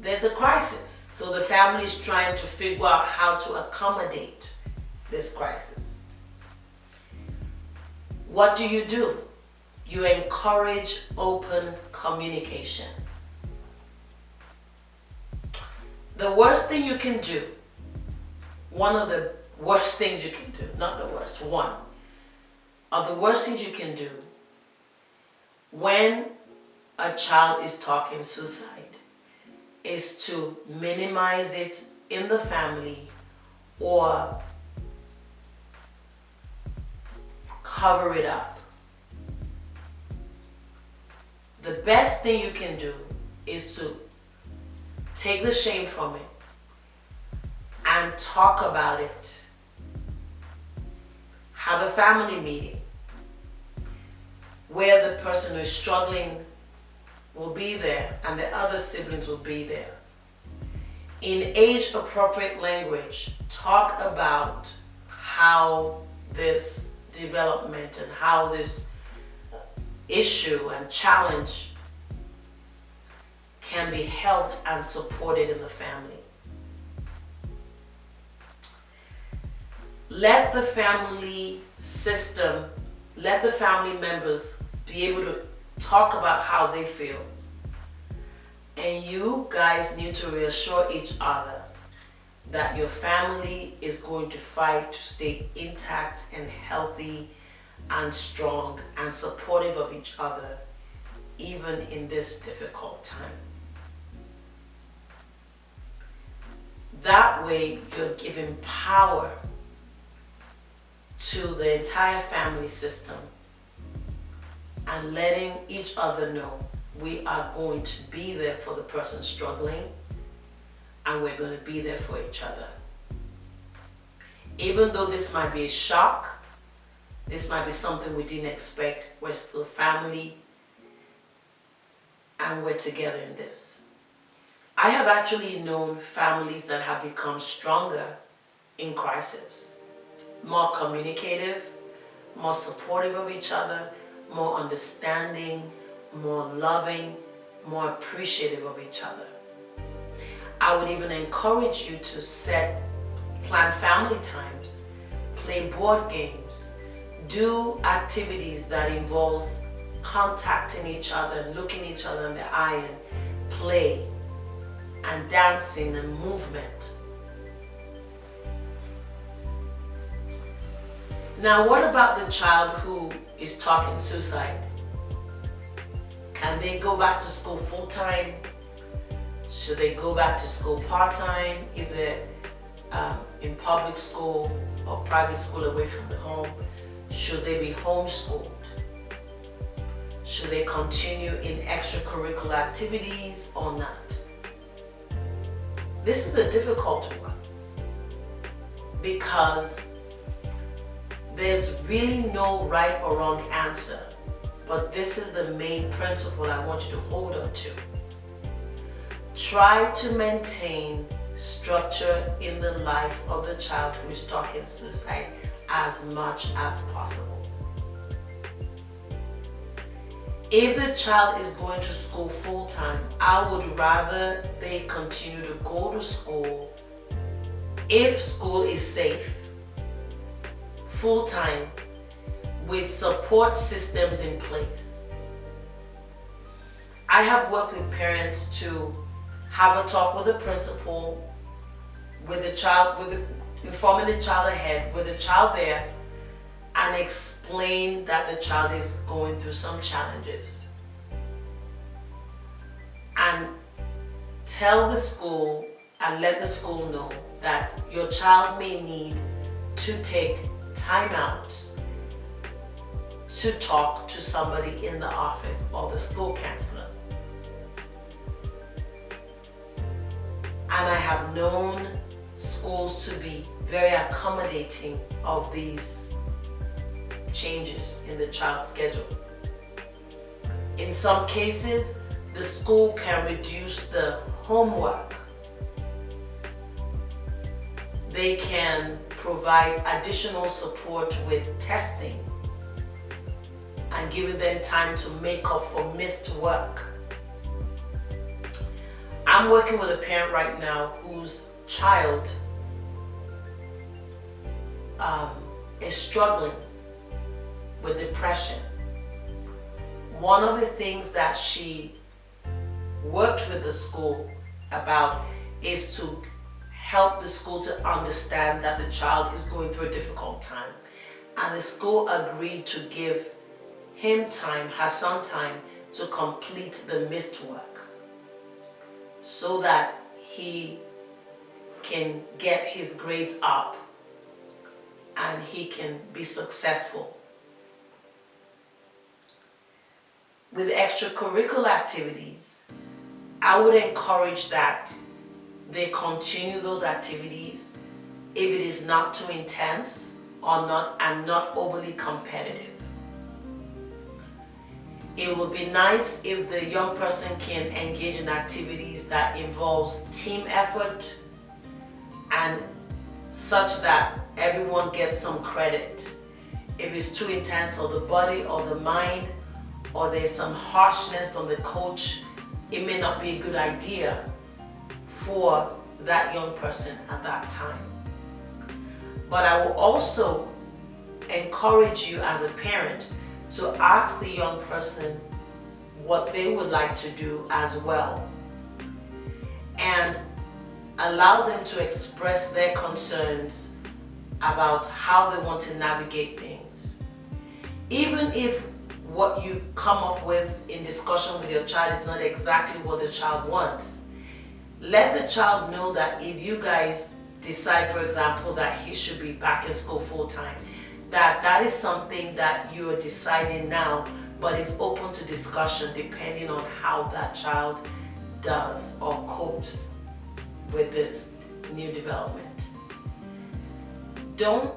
there's a crisis. So the family is trying to figure out how to accommodate this crisis. What do? You encourage open communication. The worst thing you can do, one of the worst things you can do, not the worst, one of the worst things you can do when a child is talking suicide is to minimize it in the family or cover it up. The best thing you can do is to take the shame from it and talk about it. Have a family meeting where the person who is struggling will be there and the other siblings will be there. In age-appropriate language, talk about how this development and how this issue and challenge can be helped and supported in the family. Let the family system, let the family members be able to talk about how they feel. And you guys need to reassure each other that your family is going to fight to stay intact and healthy and strong and supportive of each other, even in this difficult time. That way, you're giving power to the entire family system and letting each other know we are going to be there for the person struggling and we're going to be there for each other. Even though this might be a shock, this might be something we didn't expect, we're still family and we're together in this. I have actually known families that have become stronger in crisis, more communicative, more supportive of each other, more understanding, more loving, more appreciative of each other. I would even encourage you to plan family times, play board games, do activities that involves contacting each other, looking each other in the eye and play and dancing and movement. Now, what about the child who is talking suicide? Can they go back to school full-time? Should they go back to school part-time, either in public school or private school away from the home? Should they be homeschooled? Should they continue in extracurricular activities or not? This is a difficult one because there's really no right or wrong answer, but this is the main principle I want you to hold on to. Try to maintain structure in the life of the child who is talking suicide as much as possible. If the child is going to school full-time, I would rather they continue to go to school, if school is safe, full-time, with support systems in place. I have worked with parents to have a talk with the principal, with the child, informing the child ahead, with the child there, and explain that the child is going through some challenges. And tell the school and let the school know that your child may need to take timeouts to talk to somebody in the office or the school counselor. And I have known schools to be very accommodating of these changes in the child's schedule. In some cases, the school can reduce the homework. They can provide additional support with testing and giving them time to make up for missed work. I'm I'm working with a parent right now whose child is struggling with depression. One of the things that she worked with the school about is to help the school to understand that the child is going through a difficult time. And the school agreed to give him time, her son time, to complete the missed work so that he can get his grades up and he can be successful. With extracurricular activities, I would encourage that they continue those activities if it is not too intense or not overly competitive. It would be nice if the young person can engage in activities that involves team effort and such that everyone gets some credit. If it's too intense on the body or the mind, or there's some harshness on the coach, it may not be a good idea for that young person at that time. But I will also encourage you as a parent to ask the young person what they would like to do as well, and allow them to express their concerns about how they want to navigate things. Even if what you come up with in discussion with your child is not exactly what the child wants, let the child know that if you guys decide, for example, that he should be back in school full-time, that is something that you are deciding now, but it's open to discussion depending on how that child does or copes with this new development. Don't